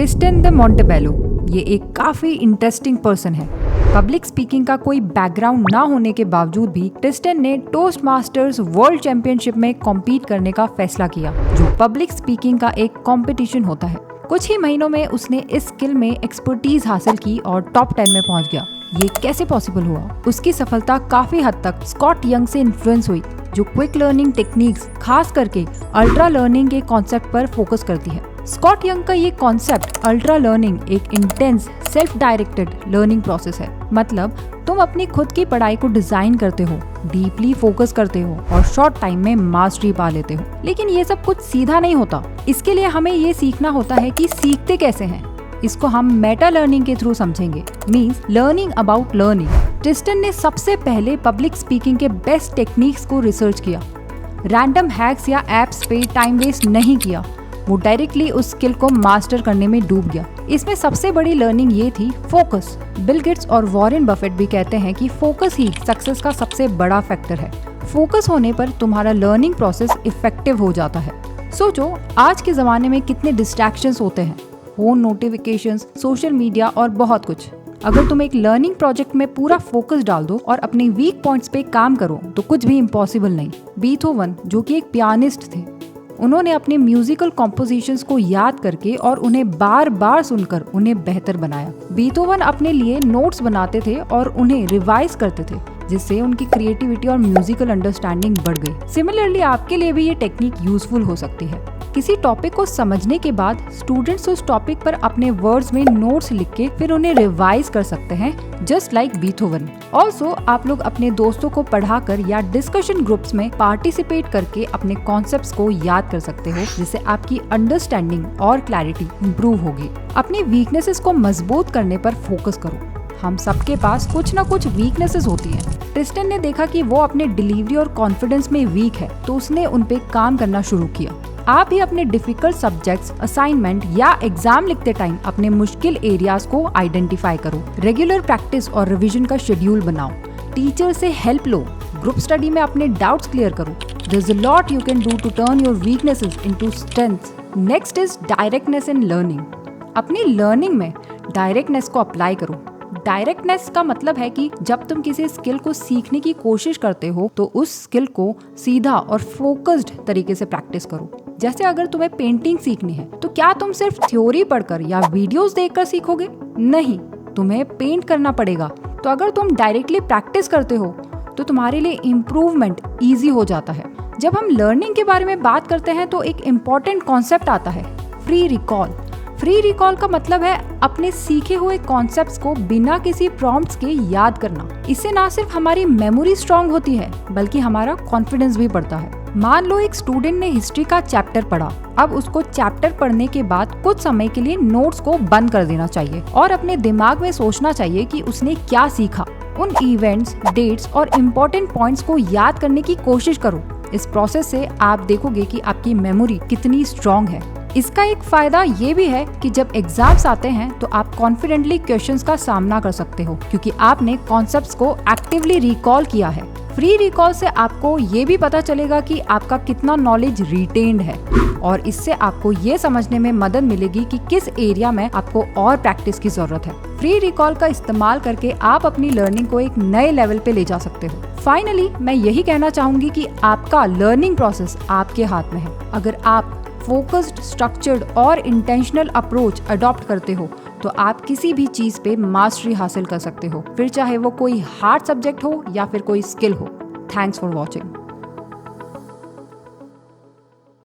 Tristan the Montebello ये एक काफी इंटरेस्टिंग पर्सन है। पब्लिक स्पीकिंग का कोई बैकग्राउंड ना होने के बावजूद भी टिस्टन ने टोस्ट मास्टर्स वर्ल्ड चैंपियनशिप में कॉम्पीट करने का फैसला किया, जो पब्लिक स्पीकिंग का एक कंपटीशन होता है। कुछ ही महीनों में उसने इस स्किल में एक्सपर्टीज हासिल की और टॉप 10 में पहुंच गया। ये कैसे पॉसिबल हुआ? उसकी सफलता काफी हद तक स्कॉट यंग से इन्फ्लुएंस हुई, जो क्विक लर्निंग टेक्निक्स खास करके अल्ट्रा लर्निंग के कॉन्सेप्ट पर फोकस करती है। स्कॉट यंग का ये कॉन्सेप्ट अल्ट्रा लर्निंग एक intense self directed learning process है। मतलब तुम अपनी खुद की पढ़ाई को डिजाइन करते हो, डीपली फोकस करते हो और शॉर्ट टाइम में मास्टरी पा लेते हो। लेकिन ये सब कुछ सीधा नहीं होता। इसके लिए हमें ये सीखना होता है कि सीखते कैसे हैं। इसको हम मेटा लर्निंग के थ्रू समझेंगे, means learning about learning. Tristan ने सबसे पहले पब्लिक स्पीकिंग के बेस्ट टेक्निक्स को रिसर्च किया। रैंडम हैक्स या एप्स पे टाइम वेस्ट नहीं किया, वो डायरेक्टली उस स्किल को मास्टर करने में डूब गया। इसमें सबसे बड़ी लर्निंग ये थी फोकस। बिल गेट्स और वॉरेन बफेट भी कहते हैं कि फोकस ही सक्सेस का सबसे बड़ा फैक्टर है। फोकस होने पर तुम्हारा लर्निंग प्रोसेस इफेक्टिव हो जाता है। सोचो आज के जमाने में कितने डिस्ट्रैक्शंस होते हैं, फोन नोटिफिकेशंस, सोशल मीडिया और बहुत कुछ। अगर तुम एक लर्निंग प्रोजेक्ट में पूरा फोकस डाल दो और अपने वीक पॉइंट्स पे काम करो तो कुछ भी इम्पॉसिबल नहीं। बीथोवन, जो कि एक पियानिस्ट थे, उन्होंने अपने म्यूजिकल कॉम्पोजिशंस को याद करके और उन्हें बार बार सुनकर उन्हें बेहतर बनाया। बीथोवन अपने लिए नोट्स बनाते थे और उन्हें रिवाइज करते थे, जिससे उनकी क्रिएटिविटी और म्यूजिकल अंडरस्टैंडिंग बढ़ गई। सिमिलरली आपके लिए भी ये टेक्निक यूजफुल हो सकती है। किसी टॉपिक को समझने के बाद स्टूडेंट्स उस टॉपिक पर अपने वर्ड्स में नोट्स लिख के फिर उन्हें रिवाइज कर सकते हैं, जस्ट लाइक बीथोवन। ऑल्सो आप लोग अपने दोस्तों को पढ़ाकर या डिस्कशन ग्रुप्स में पार्टिसिपेट करके अपने कॉन्सेप्ट्स को याद कर सकते हो, जिससे आपकी अंडरस्टैंडिंग और क्लैरिटी इम्प्रूव होगी। अपनी वीकनेसेस को मजबूत करने पर फोकस करो। हम सबके पास कुछ ना कुछ वीकनेसेस होती हैं। टिस्टन ने देखा कि वो अपने डिलीवरी और कॉन्फिडेंस में वीक है, तो उसने उन पे काम करना शुरू किया। आप भी अपने डिफिकल्ट सब्जेक्ट्स, असाइनमेंट या एग्जाम लिखते टाइम अपने मुश्किल एरियाज को आइडेंटिफाई करो। रेगुलर प्रैक्टिस और रिवीजन का शेड्यूल बनाओ। टीचर से हेल्प लो। ग्रुप स्टडी में अपने डाउट्स क्लियर करो। There's a lot you can do to turn your weaknesses into strengths. Next is directness in learning. अपनी लर्निंग में डायरेक्टनेस को अप्लाई करो। डायरेक्टनेस का मतलब है कि जब तुम किसी स्किल को सीखने की कोशिश करते हो तो उस स्किल को सीधा और फोकस्ड तरीके से प्रैक्टिस करो। जैसे अगर तुम्हें पेंटिंग सीखनी है तो क्या तुम सिर्फ थ्योरी पढ़कर या वीडियोस देखकर सीखोगे? नहीं, तुम्हें पेंट करना पड़ेगा। तो अगर तुम डायरेक्टली प्रैक्टिस करते हो तो तुम्हारे लिए इम्प्रूवमेंट ईजी हो जाता है। जब हम लर्निंग के बारे में बात करते हैं तो एक इम्पॉर्टेंट कॉन्सेप्ट आता है, फ्री रिकॉल। फ्री रिकॉल का मतलब है अपने सीखे हुए कॉन्सेप्ट्स को बिना किसी प्रॉम्प्ट्स के याद करना। इससे ना सिर्फ हमारी मेमोरी स्ट्रांग होती है बल्कि हमारा कॉन्फिडेंस भी बढ़ता है। मान लो एक स्टूडेंट ने हिस्ट्री का चैप्टर पढ़ा। अब उसको चैप्टर पढ़ने के बाद कुछ समय के लिए नोट्स को बंद कर देना चाहिए और अपने दिमाग में सोचना चाहिए कि उसने क्या सीखा। उन इवेंट्स, डेट्स और इम्पोर्टेंट पॉइंट्स को याद करने की कोशिश करो। इस प्रोसेस से आप देखोगे कि आपकी मेमोरी कितनी स्ट्रांग है। इसका एक फायदा ये भी है कि जब एग्जाम्स आते हैं तो आप कॉन्फिडेंटली क्वेश्चंस का सामना कर सकते हो, क्योंकि आपने कॉन्सेप्ट्स को एक्टिवली रिकॉल किया है। फ्री रिकॉल से आपको ये भी पता चलेगा कि आपका कितना नॉलेज रिटेन्ड है और इससे आपको ये समझने में मदद मिलेगी कि किस एरिया में आपको और प्रैक्टिस की जरूरत है। फ्री रिकॉल का इस्तेमाल करके आप अपनी लर्निंग को एक नए लेवल पे ले जा सकते हो। फाइनली मैं यही कहना चाहूंगी कि आपका लर्निंग प्रोसेस आपके हाथ में है। अगर आप फोकस्ड, स्ट्रक्चर्ड और इंटेंशनल अप्रोच अडॉप्ट करते हो तो आप किसी भी चीज पे मास्टरी हासिल कर सकते हो, फिर चाहे वो कोई हार्ड सब्जेक्ट हो या फिर कोई स्किल हो। Thanks for watching.